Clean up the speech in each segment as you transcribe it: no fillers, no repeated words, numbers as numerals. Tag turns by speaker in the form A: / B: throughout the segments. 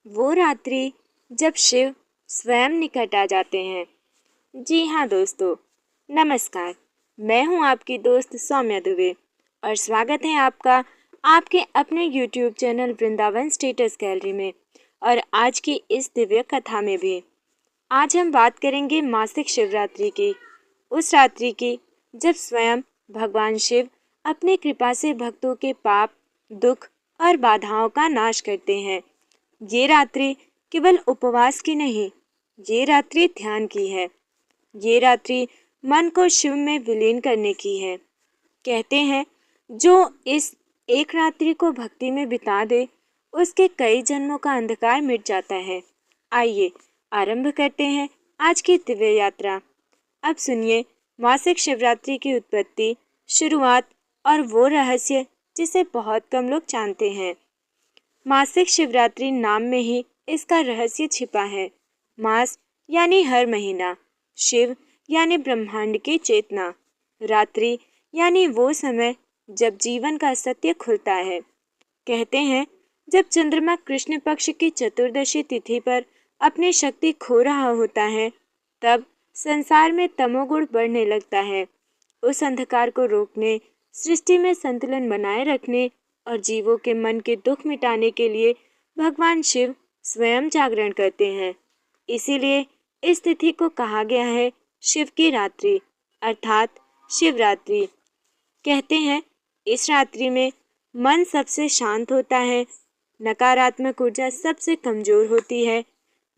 A: वो रात्रि जब शिव स्वयं निकट आ जाते हैं। जी हाँ दोस्तों, नमस्कार। मैं हूँ आपकी दोस्त सौम्या दुबे और स्वागत है आपका आपके अपने YouTube channel Vrindavan status gallery में और आज की इस दिव्य कथा में भी। आज हम बात करेंगे मासिक शिवरात्रि की, उस रात्रि की जब स्वयं भगवान शिव अपनी कृपा से भक्तों के पाप, दुख और बाधाओं का नाश करते हैं। ये रात्रि केवल उपवास की नहीं, ये रात्रि ध्यान की है। ये रात्रि मन को शिव में विलीन करने की है। कहते हैं जो इस एक रात्रि को भक्ति में बिता दे, उसके कई जन्मों का अंधकार मिट जाता है। आइए आरंभ करते हैं आज की दिव्य यात्रा। अब सुनिए मासिक शिवरात्रि की उत्पत्ति, शुरुआत और वो रहस्य जिसे बहुत कम लोग जानते हैं। मासिक शिवरात्रि नाम में ही इसका रहस्य छिपा है। मास यानी हर महीना, शिव यानी ब्रह्मांड की चेतना, रात्रि यानी वो समय जब जीवन का सत्य खुलता है। कहते हैं जब चंद्रमा कृष्ण पक्ष की चतुर्दशी तिथि पर अपनी शक्ति खो रहा होता है, तब संसार में तमोगुण बढ़ने लगता है। उस अंधकार को रोकने, सृष्टि में संतुलन बनाए रखने और जीवों के मन के दुख मिटाने के लिए भगवान शिव स्वयं जागरण करते हैं। इसीलिए इस तिथि को कहा गया है शिव की रात्रि अर्थात शिवरात्रि। कहते हैं इस रात्रि में मन सबसे शांत होता है, नकारात्मक ऊर्जा सबसे कमजोर होती है,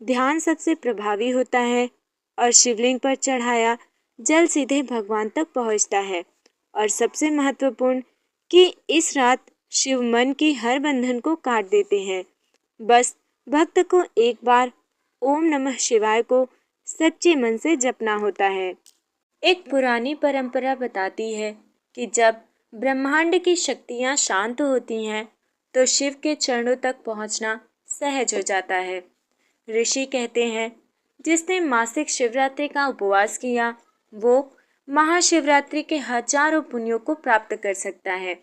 A: ध्यान सबसे प्रभावी होता है और शिवलिंग पर चढ़ाया जल सीधे भगवान तक पहुंचता है। और सबसे महत्वपूर्ण कि इस रात शिव मन की हर बंधन को काट देते हैं। बस भक्त को एक बार ओम नमः शिवाय को सच्चे मन से जपना होता है। एक पुरानी परंपरा बताती है कि जब ब्रह्मांड की शक्तियाँ शांत होती हैं तो शिव के चरणों तक पहुँचना सहज हो जाता है। ऋषि कहते हैं जिसने मासिक शिवरात्रि का उपवास किया वो महाशिवरात्रि के हजारों पुण्यों को प्राप्त कर सकता है।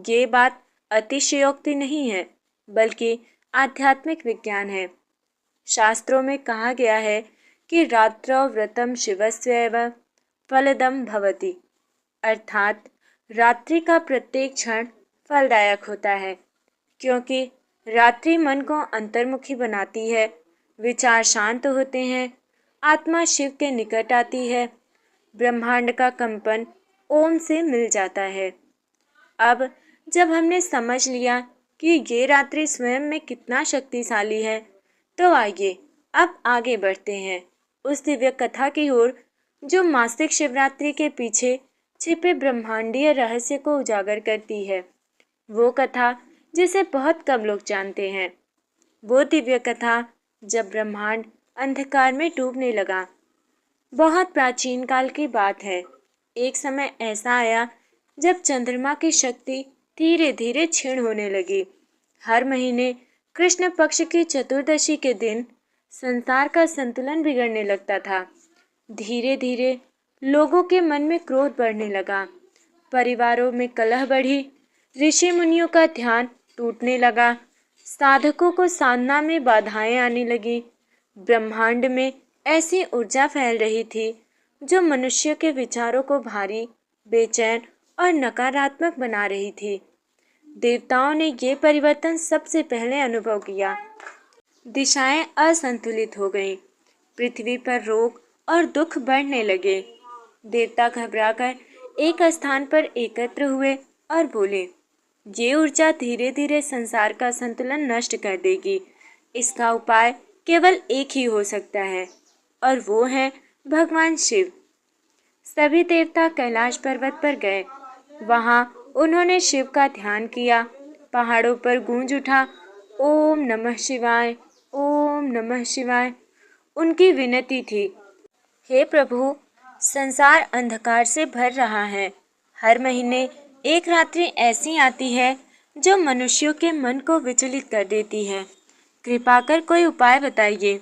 A: ये बात अतिशयोक्ति नहीं है बल्कि आध्यात्मिक विज्ञान है। शास्त्रों में कहा गया है कि रात्रौ व्रतम शिवस्यैव फलदम भवति, अर्थात रात्रि का प्रत्येक क्षण फलदायक होता है, क्योंकि रात्रि मन को अंतर्मुखी बनाती है, विचार शांत होते हैं, आत्मा शिव के निकट आती है, ब्रह्मांड का कंपन ओम से मिल जाता है। अब जब हमने समझ लिया कि ये रात्रि स्वयं में कितना शक्तिशाली है, तो आइए अब आगे बढ़ते हैं उस दिव्य कथा की ओर जो मासिक शिवरात्रि के पीछे छिपे ब्रह्मांडीय रहस्य को उजागर करती है। वो कथा जिसे बहुत कम लोग जानते हैं। वो दिव्य कथा जब ब्रह्मांड अंधकार में डूबने लगा। बहुत प्राचीन काल की बात है। एक समय ऐसा आया जब चंद्रमा की शक्ति धीरे धीरे क्षीण होने लगी। हर महीने कृष्ण पक्ष की चतुर्दशी के दिन संसार का संतुलन बिगड़ने लगता था। धीरे धीरे लोगों के मन में क्रोध बढ़ने लगा, परिवारों में कलह बढ़ी, ऋषि मुनियों का ध्यान टूटने लगा, साधकों को साधना में बाधाएं आने लगी। ब्रह्मांड में ऐसी ऊर्जा फैल रही थी जो मनुष्य के विचारों को भारी, बेचैन और नकारात्मक बना रही थी। देवताओं ने ये परिवर्तन सबसे पहले अनुभव किया। दिशाएं असंतुलित हो गईं, पृथ्वी पर रोग और दुख बढ़ने लगे। देवता घबराकर एक स्थान पर एकत्र हुए और बोले, ये ऊर्जा धीरे धीरे संसार का संतुलन नष्ट कर देगी। इसका उपाय केवल एक ही हो सकता है और वो है भगवान शिव। सभी देवता कैलाश पर्वत पर गए। वहां उन्होंने शिव का ध्यान किया। पहाड़ों पर गूंज उठा, ओम नमः शिवाय, ओम नमः शिवाय। उनकी विनती थी, हे प्रभु, संसार अंधकार से भर रहा है। हर महीने एक रात्रि ऐसी आती है जो मनुष्यों के मन को विचलित कर देती है। कृपा कर कोई उपाय बताइए।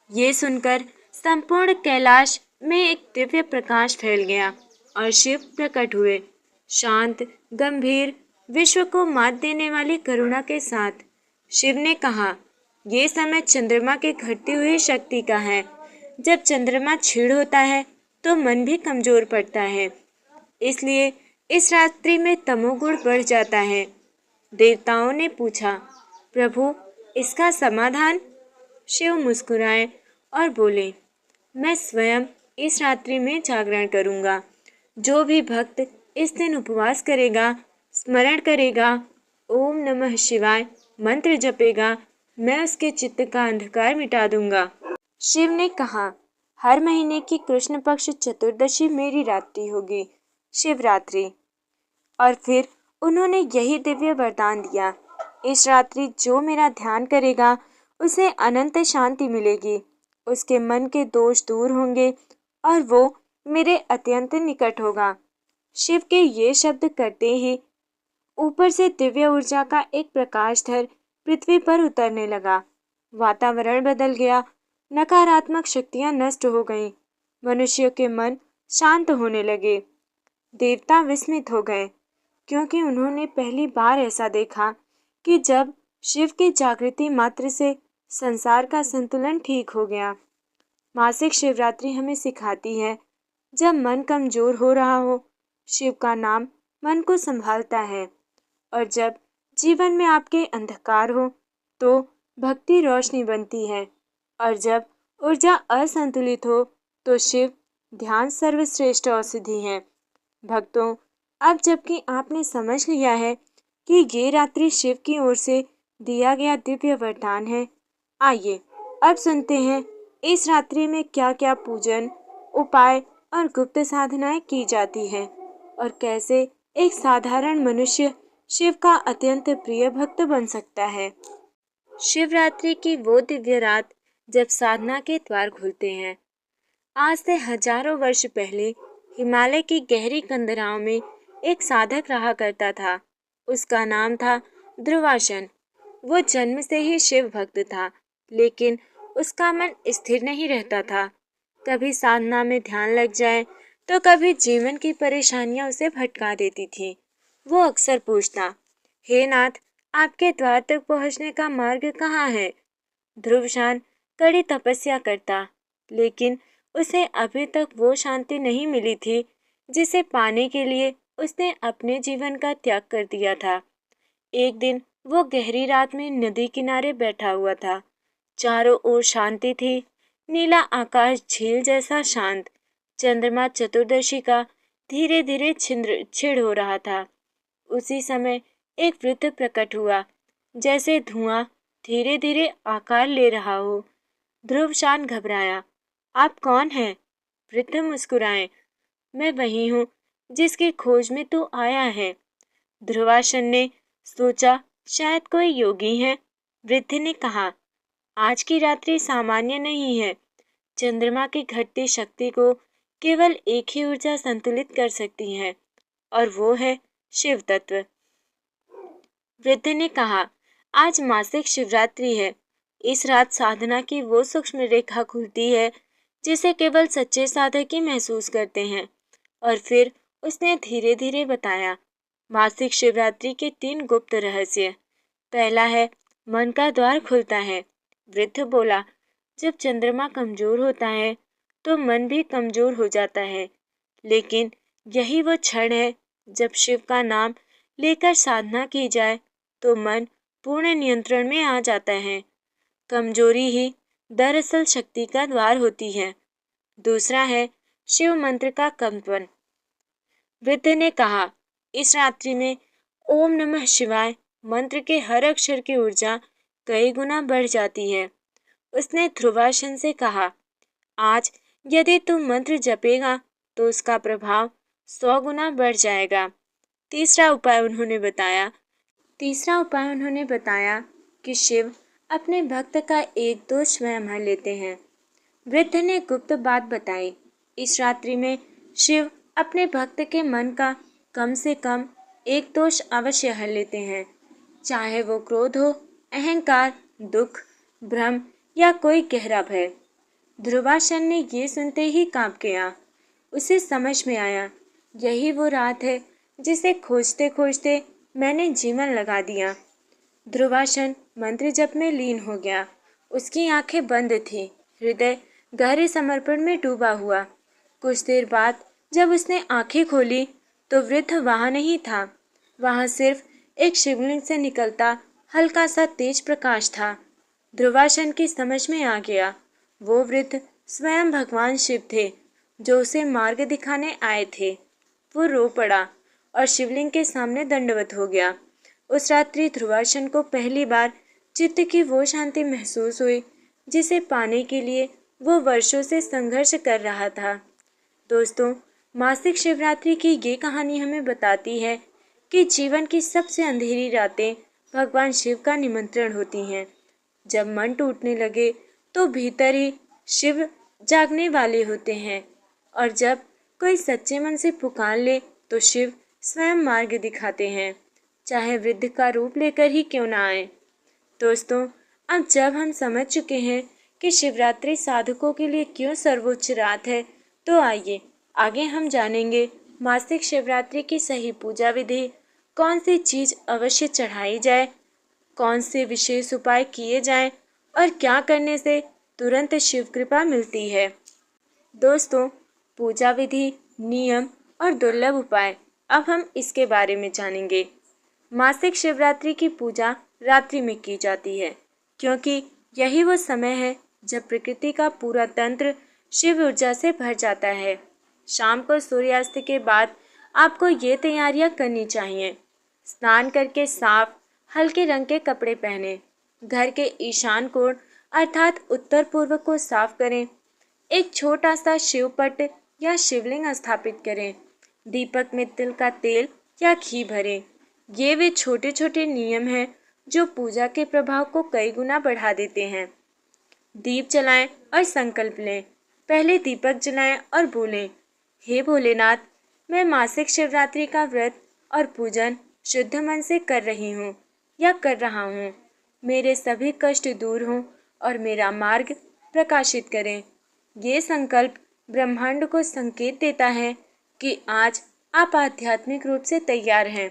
A: ये सुनकर संपूर्ण कैलाश में एक दिव्य प्रकाश फैल गया और शिव प्रकट हुए। शांत, गंभीर, विश्व को मात देने वाली करुणा के साथ शिव ने कहा, ये समय चंद्रमा के घटती हुई शक्ति का है। जब चंद्रमा क्षीण होता है तो मन भी कमजोर पड़ता है, इसलिए इस रात्रि में तमोगुण बढ़ जाता है। देवताओं ने पूछा, प्रभु इसका समाधान? शिव मुस्कुराए और बोले, मैं स्वयं इस रात्रि में जागरण करूंगा। जो भी भक्त इस दिन उपवास करेगा, स्मरण करेगा, ओम नमः शिवाय मंत्र जपेगा, मैं उसके चित्त का अंधकार मिटा दूंगा। शिव ने कहा, हर महीने की कृष्ण पक्ष चतुर्दशी मेरी रात्रि होगी, शिवरात्रि। और फिर उन्होंने यही दिव्य वरदान दिया, इस रात्रि जो मेरा ध्यान करेगा उसे अनंत शांति मिलेगी, उसके मन के दोष दूर होंगे और वो मेरे अत्यंत निकट होगा। शिव के ये शब्द करते ही ऊपर से दिव्य ऊर्जा का एक प्रकाश धर पृथ्वी पर उतरने लगा। वातावरण बदल गया, नकारात्मक शक्तियां नष्ट हो गईं, मनुष्यों के मन शांत होने लगे। देवता विस्मित हो गए, क्योंकि उन्होंने पहली बार ऐसा देखा कि जब शिव की जागृति मात्र से संसार का संतुलन ठीक हो गया। मासिक शिवरात्रि हमें सिखाती है, जब मन कमजोर हो रहा हो, शिव का नाम मन को संभालता है, और जब जीवन में आपके अंधकार हो तो भक्ति रोशनी बनती है, और जब ऊर्जा असंतुलित हो तो शिव ध्यान सर्वश्रेष्ठ औषधि है। भक्तों, अब जबकि आपने समझ लिया है कि ये रात्रि शिव की ओर से दिया गया दिव्य वरदान है, आइए अब सुनते हैं इस रात्रि में क्या क्या पूजन, उपाय और गुप्त साधनाएं की जाती हैं और कैसे एक साधारण मनुष्य शिव का अत्यंत प्रिय भक्त बन सकता है। शिवरात्रि की वो दिव्य रात जब साधना के द्वार खुलते हैं। आज से हजारों वर्ष पहले हिमालय की गहरी कंदराओं में एक साधक रहा करता था। उसका नाम था ध्रुवासन। वो जन्म से ही शिव भक्त था, लेकिन उसका मन स्थिर नहीं रहता था। कभी साधना में ध्यान लग जाए तो कभी जीवन की परेशानियां उसे भटका देती थी। वो अक्सर पूछता, हे नाथ, आपके द्वार तक पहुंचने का मार्ग कहाँ है? ध्रुवशान कड़ी तपस्या करता, लेकिन उसे अभी तक वो शांति नहीं मिली थी जिसे पाने के लिए उसने अपने जीवन का त्याग कर दिया था। एक दिन वो गहरी रात में नदी किनारे बैठा हुआ था। चारों ओर शांति थी, नीला आकाश झील जैसा शांत, चंद्रमा चतुर्दशी का धीरे धीरे छिड़ हो रहा था। उसी समय एक वृत्त प्रकट हुआ, जैसे धुआं धीरे धीरे आकार ले रहा हो। ध्रुवशान घबराया, आप कौन हैं? वृद्ध मुस्कुराए, मैं वही हूँ जिसकी खोज में तू आया है। ध्रुवासन ने सोचा, शायद कोई योगी है। वृद्ध ने कहा, आज की रात्रि सामान्य नहीं है। चंद्रमा की घटती शक्ति को केवल एक ही ऊर्जा संतुलित कर सकती है, और वो है शिव तत्व। वृद्ध ने कहा, आज मासिक शिवरात्रि है। इस रात साधना की वो सूक्ष्म रेखा खुलती है जिसे केवल सच्चे साधक ही महसूस करते हैं। और फिर उसने धीरे धीरे बताया, मासिक शिवरात्रि के 3 गुप्त रहस्य। पहला है, मन का द्वार खुलता है। वृद्ध बोला, जब चंद्रमा कमजोर होता है तो मन भी कमजोर हो जाता है, लेकिन यही वो क्षण है जब शिव का नाम लेकर साधना की जाए तो मन पूर्ण नियंत्रण में आ जाता है। कमजोरी ही दरअसल शक्ति का द्वार होती है। दूसरा है, शिव मंत्र का कंपन। वृद्ध ने कहा, इस रात्रि में ओम नमः शिवाय मंत्र के हर अक्षर की ऊर्जा कई गुना बढ़ जाती है। उसने ध्रुवासन से कहा, आज यदि तू मंत्र जपेगा तो उसका प्रभाव 100 गुना बढ़ जाएगा। तीसरा उपाय उन्होंने बताया कि शिव अपने भक्त का एक दोष स्वयं हर लेते हैं। वृद्ध ने गुप्त बात बताई, इस रात्रि में शिव अपने भक्त के मन का कम से कम एक दोष अवश्य हर लेते हैं, चाहे वो क्रोध हो, अहंकार, दुख, भ्रम या कोई गहरा भय। ध्रुवासन ने ये सुनते ही कांप गया। उसे समझ में आया, यही वो रात है जिसे खोजते खोजते मैंने जीवन लगा दिया। ध्रुवासन मंत्र जप में लीन हो गया। उसकी आंखें बंद थी, हृदय गहरे समर्पण में डूबा हुआ। कुछ देर बाद जब उसने आंखें खोली तो वृद्ध वहां नहीं था। वहां सिर्फ एक शिवलिंग से निकलता हल्का सा तेज प्रकाश था। ध्रुवासन की समझ में आ गया, वो वृद्ध स्वयं भगवान शिव थे, जो उसे मार्ग दिखाने आए थे। वो रो पड़ा और शिवलिंग के सामने दंडवत हो गया। उस रात्रि ध्रुवासन को पहली बार चित्त की वो शांति महसूस हुई जिसे पाने के लिए वो वर्षों से संघर्ष कर रहा था। दोस्तों, मासिक शिवरात्रि की ये कहानी हमें बताती है कि जीवन की सबसे अंधेरी रातें भगवान शिव का निमंत्रण होती हैं। जब मन टूटने लगे तो भीतर ही शिव जागने वाले होते हैं, और जब कोई सच्चे मन से पुकार ले तो शिव स्वयं मार्ग दिखाते हैं, चाहे वृद्ध का रूप लेकर ही क्यों ना आए। दोस्तों, अब जब हम समझ चुके हैं कि शिवरात्रि साधकों के लिए क्यों सर्वोच्च रात है, तो आइए आगे हम जानेंगे मासिक शिवरात्रि की सही पूजा विधि, कौन सी चीज अवश्य चढ़ाई जाए, कौन से विशेष उपाय किए जाएं और क्या करने से तुरंत शिव कृपा मिलती है। दोस्तों, पूजा विधि, नियम और दुर्लभ उपाय, अब हम इसके बारे में जानेंगे। मासिक शिवरात्रि की पूजा रात्रि में की जाती है, क्योंकि यही वो समय है जब प्रकृति का पूरा तंत्र शिव ऊर्जा से भर जाता है। शाम को सूर्यास्त के बाद आपको ये तैयारियां करनी चाहिए। स्नान करके साफ हल्के रंग के कपड़े पहने, घर के ईशान कोण अर्थात उत्तर पूर्व को साफ करें, एक छोटा सा शिवपट या शिवलिंग स्थापित करें, दीपक में तिल का तेल या घी भरें। ये वे छोटे छोटे नियम हैं जो पूजा के प्रभाव को कई गुना बढ़ा देते हैं। दीप जलाएं और संकल्प लें। पहले दीपक जलाएं और बोलें, हे भोलेनाथ, मैं मासिक शिवरात्रि का व्रत और पूजन शुद्ध मन से कर रही हूँ या कर रहा हूँ। मेरे सभी कष्ट दूर हों और मेरा मार्ग प्रकाशित करें। ये संकल्प ब्रह्मांड को संकेत देता है कि आज आप आध्यात्मिक रूप से तैयार हैं।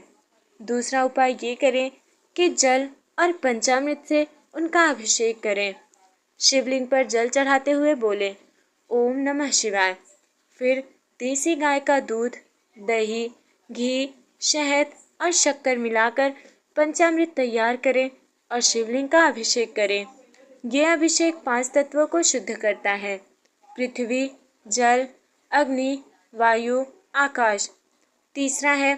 A: दूसरा उपाय ये करें कि जल और पंचामृत से उनका अभिषेक करें। शिवलिंग पर जल चढ़ाते हुए बोलें, ओम नमः शिवाय। फिर देसी गाय का दूध, दही, घी, शहद और शक्कर मिलाकर पंचामृत तैयार करें और शिवलिंग का अभिषेक करें। यह अभिषेक 5 तत्वों को शुद्ध करता है: पृथ्वी, जल, अग्नि, वायु, आकाश। तीसरा है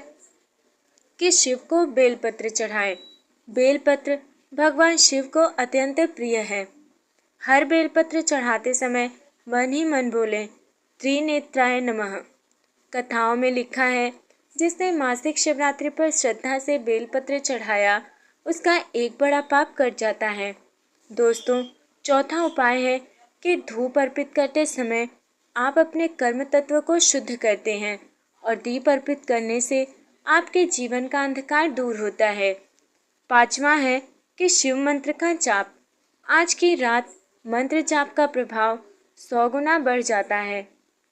A: कि शिव को बेलपत्र चढ़ाएं। बेलपत्र भगवान शिव को अत्यंत प्रिय है। हर बेलपत्र चढ़ाते समय मन ही मन बोलें, त्रिनेत्राय नमः। कथाओं में लिखा है, जिसने मासिक शिवरात्रि पर श्रद्धा से बेलपत्र चढ़ाया, उसका एक बड़ा पाप कट जाता है। दोस्तों, चौथा उपाय है कि धूप अर्पित करते समय आप अपने कर्म तत्व को शुद्ध करते हैं और दीप अर्पित करने से आपके जीवन का अंधकार दूर होता है। पांचवा है कि शिव मंत्र का जाप। आज की रात मंत्र जाप का प्रभाव 100 गुना बढ़ जाता है।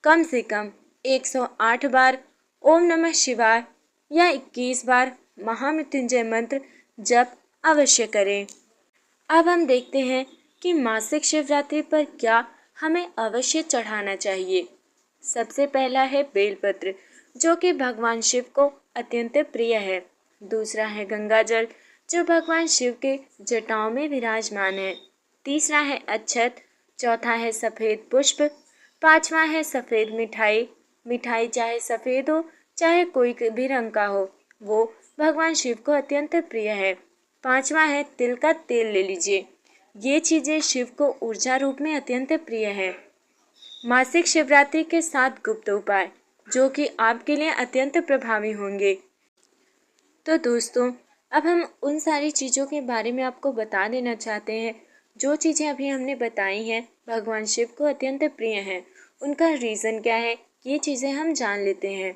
A: कम से कम 108 बार ओम नमः शिवाय या 21 बार महामृत्युंजय मंत्र जप अवश्य करें। अब हम देखते हैं कि मासिक शिवरात्रि पर क्या हमें अवश्य चढ़ाना चाहिए। सबसे पहला है बेलपत्र, जो कि भगवान शिव को अत्यंत प्रिय है। दूसरा है गंगा जल, जो भगवान शिव के जटाओं में विराजमान है। तीसरा है अक्षत। चौथा है सफ़ेद पुष्प। पांचवा है सफ़ेद मिठाई। मिठाई चाहे सफ़ेद हो चाहे कोई भी रंग का हो, वो भगवान शिव को अत्यंत प्रिय है। पांचवा है तिल का तेल ले लीजिए। ये चीज़ें शिव को ऊर्जा रूप में अत्यंत प्रिय है। मासिक शिवरात्रि के 7 गुप्त उपाय, जो कि आपके लिए अत्यंत प्रभावी होंगे। तो दोस्तों, अब हम उन सारी चीज़ों के बारे में आपको बता देना चाहते हैं जो चीज़ें अभी हमने बताई हैं भगवान शिव को अत्यंत प्रिय हैं। उनका रीज़न क्या है, ये चीज़ें हम जान लेते हैं।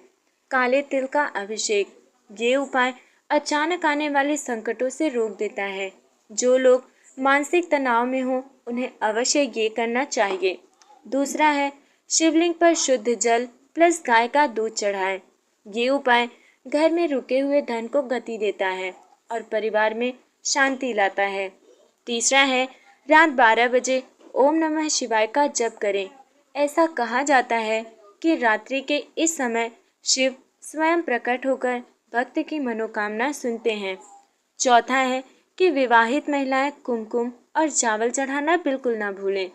A: काले तिल का अभिषेक, ये उपाय अचानक आने वाले संकटों से रोक देता है। जो लोग मानसिक तनाव में हो, उन्हें अवश्य ये करना चाहिए। दूसरा है शिवलिंग पर शुद्ध जल प्लस गाय का दूध चढ़ाएं। ये उपाय घर में रुके हुए धन को गति देता है और परिवार में शांति लाता है। तीसरा है रात 12 बजे ओम नमः शिवाय का जप करें। ऐसा कहा जाता है कि रात्रि के इस समय शिव स्वयं प्रकट होकर भक्त की मनोकामना सुनते हैं। चौथा है कि विवाहित महिलाएं कुमकुम और चावल चढ़ाना बिल्कुल ना भूलें।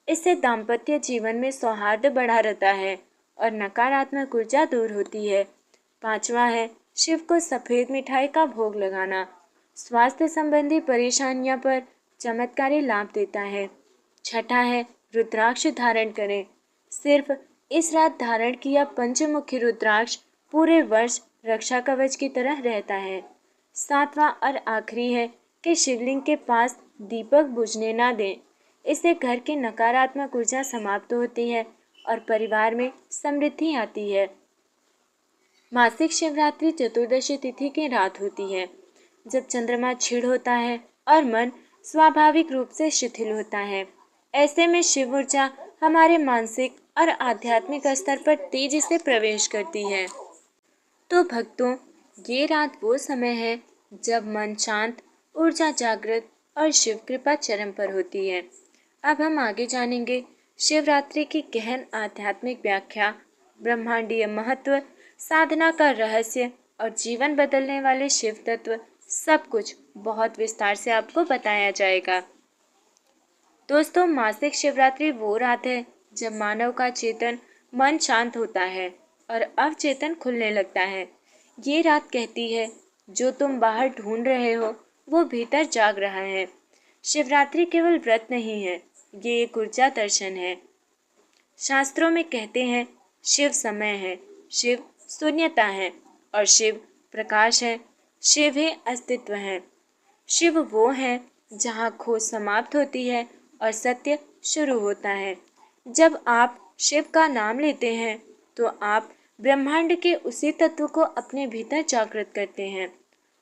A: इससे दाम्पत्य जीवन में सौहार्द बढ़ा रहता है और नकारात्मक ऊर्जा दूर होती है। पांचवा है शिव को सफ़ेद मिठाई का भोग लगाना। स्वास्थ्य संबंधी परेशानियों पर चमत्कारी लाभ देता है। छठा है रुद्राक्ष धारण करें। सिर्फ इस रात धारण किया पंचमुखी रुद्राक्ष पूरे वर्ष रक्षा कवच की तरह रहता है। सातवां और आखिरी है कि शिवलिंग के पास दीपक बुझने ना दें। इससे घर की नकारात्मक ऊर्जा समाप्त होती है और परिवार में समृद्धि आती है। मासिक शिवरात्रि चतुर्दशी तिथि की रात होती है, जब चंद्रमा क्षीण होता है और मन स्वाभाविक रूप से शिथिल होता है। ऐसे में शिव ऊर्जा हमारे मानसिक और आध्यात्मिक स्तर पर तेजी से प्रवेश करती है। तो भक्तों, ये रात वो समय है जब मन शांत, ऊर्जा जागृत और शिव कृपा चरम पर होती है। अब हम आगे जानेंगे शिवरात्रि की गहन आध्यात्मिक व्याख्या, ब्रह्मांडीय महत्व, साधना का रहस्य और जीवन बदलने वाले शिव तत्व। सब कुछ बहुत विस्तार से आपको बताया जाएगा। दोस्तों, मासिक शिवरात्रि वो रात है जब मानव का चेतन मन शांत होता है और अवचेतन खुलने लगता है। ये रात कहती है जो तुम बाहर ढूंढ रहे हो वो भीतर जाग रहा है। शिवरात्रि केवल व्रत नहीं है, ये एक ऊर्जा दर्शन है। शास्त्रों में कहते हैं शिव समय है, शिव शून्यता है और शिव प्रकाश है। शिव ही अस्तित्व है। शिव वो है जहाँ खोज समाप्त होती है और सत्य शुरू होता है। जब आप शिव का नाम लेते हैं तो आप ब्रह्मांड के उसी तत्व को अपने भीतर जागृत करते हैं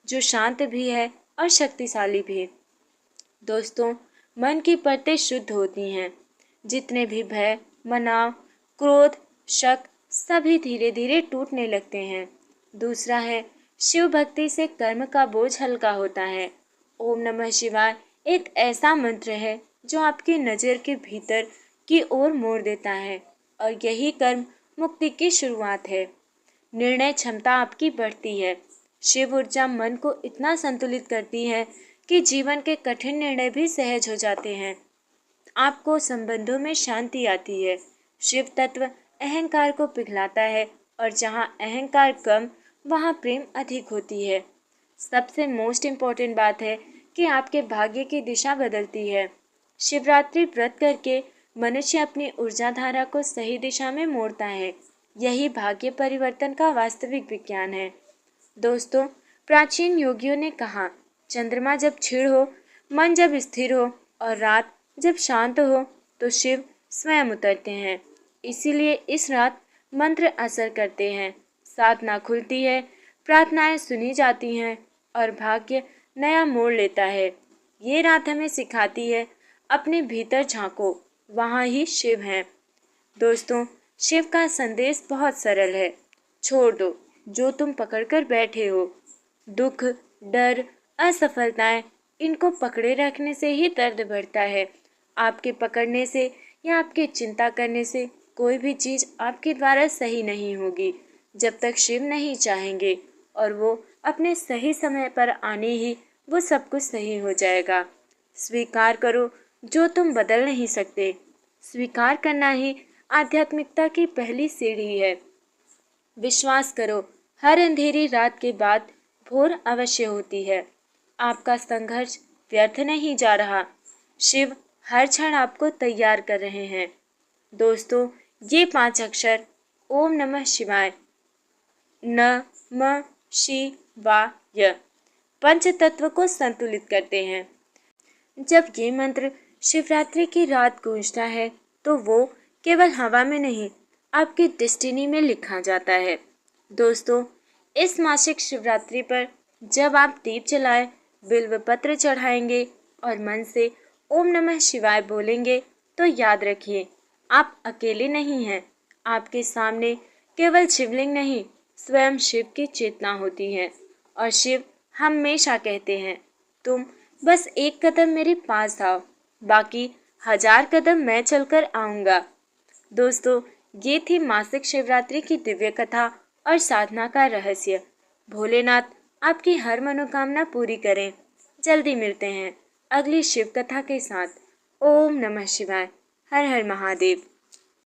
A: जो शांत भी है और शक्तिशाली भी। दोस्तों, मन की परतें शुद्ध होती हैं। जितने भी भय, मनाव, क्रोध, शक सभी धीरे धीरे टूटने लगते हैं। दूसरा है शिव भक्ति से कर्म का बोझ हल्का होता है। ओम नमः शिवाय एक ऐसा मंत्र है जो आपकी नज़र के भीतर की ओर मोड़ देता है और यही कर्म मुक्ति की शुरुआत है। निर्णय क्षमता आपकी बढ़ती है। शिव ऊर्जा मन को इतना संतुलित करती है कि जीवन के कठिन निर्णय भी सहज हो जाते हैं। आपको संबंधों में शांति आती है। शिव तत्व अहंकार को पिघलाता है और जहाँ अहंकार कम, वहाँ प्रेम अधिक होती है। सबसे मोस्ट इम्पोर्टेंट बात है कि आपके भाग्य की दिशा बदलती है। शिवरात्रि व्रत करके मनुष्य अपनी ऊर्जा धारा को सही दिशा में मोड़ता है। यही भाग्य परिवर्तन का वास्तविक विज्ञान है। दोस्तों, प्राचीन योगियों ने कहा, चंद्रमा जब क्षीण हो, मन जब स्थिर हो और रात जब शांत हो तो शिव स्वयं उतरते हैं। इसीलिए इस रात मंत्र असर करते हैं, साधना खुलती है, प्रार्थनाएं सुनी जाती हैं और भाग्य नया मोड़ लेता है। ये रात हमें सिखाती है अपने भीतर झांको, वहाँ ही शिव हैं। दोस्तों, शिव का संदेश बहुत सरल है। छोड़ दो जो तुम पकड़कर बैठे हो। दुख, डर, असफलताएं, इनको पकड़े रखने से ही दर्द बढ़ता है। आपके पकड़ने से या आपके चिंता करने से कोई भी चीज़ आपके द्वारा सही नहीं होगी जब तक शिव नहीं चाहेंगे, और वो अपने सही समय पर आने ही वो सब कुछ सही हो जाएगा। स्वीकार करो जो तुम बदल नहीं सकते। स्वीकार करना ही आध्यात्मिकता की पहली सीढ़ी है। विश्वास करो, हर अंधेरी रात के बाद भोर अवश्य होती है। आपका संघर्ष व्यर्थ नहीं जा रहा। शिव हर क्षण आपको तैयार कर रहे हैं। दोस्तों, ये 5 अक्षर ओम नमः शिवाय, नमः शिवाय पंच तत्व को संतुलित करते हैं। जब ये मंत्र शिवरात्रि की रात गूंजता है तो वो केवल हवा में नहीं, आपकी डेस्टिनी में लिखा जाता है। दोस्तों, इस मासिक शिवरात्रि पर जब आप दीप जलाएं, बिल्व पत्र चढ़ाएंगे और मन से ओम नमः शिवाय बोलेंगे तो याद रखिए, आप अकेले नहीं हैं। आपके सामने केवल शिवलिंग नहीं, स्वयं शिव की चेतना होती है। और शिव हमेशा कहते हैं, तुम बस एक कदम मेरे पास आओ, बाकी 1000 कदम मैं चलकर आऊँगा। दोस्तों, ये थी मासिक शिवरात्रि की दिव्य कथा और साधना का रहस्य। भोलेनाथ आपकी हर मनोकामना पूरी करें। जल्दी मिलते हैं अगली शिव कथा के साथ। ओम नमः शिवाय। हर हर महादेव।